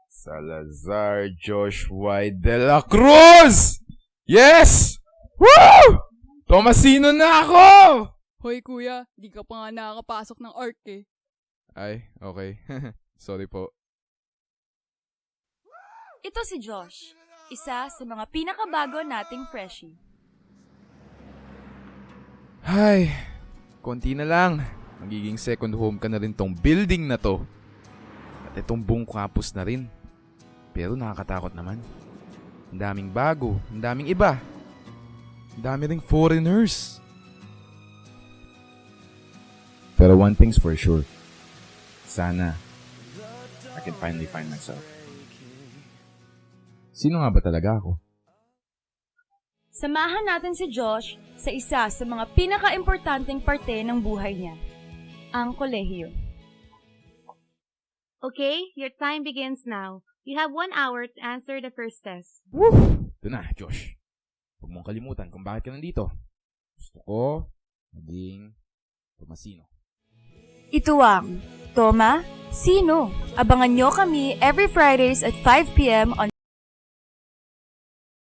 Salazar Joshua de la Cruz! Yes! Woo! Tomasino na ako! Hoy kuya, di ka pa nga nakakapasok ng ARC eh. Ay, okay. Sorry po. Ito si Josh, isa sa mga pinakabago nating freshie. Ay, konti na lang. Magiging second home ka na rin tong building na to. At itong buong campus na rin. Pero nakakatakot naman. Ang daming bago, ang daming iba. Ang dami ring foreigners. Pero one thing's for sure. Sana, I can finally find myself. Sino nga ba talaga ako? Samahan natin si Josh sa isa sa mga pinaka-importanteng parte ng buhay niya, ang kolehiyo. Okay, your time begins now. You have 1 hour to answer the first test. Woo! Ito na, Josh. Huwag mong kalimutan kung bakit ka nandito. Gusto ko maging Tomasino. Ito ang Toma Sino. Abangan nyo kami every Fridays at 5 p.m. on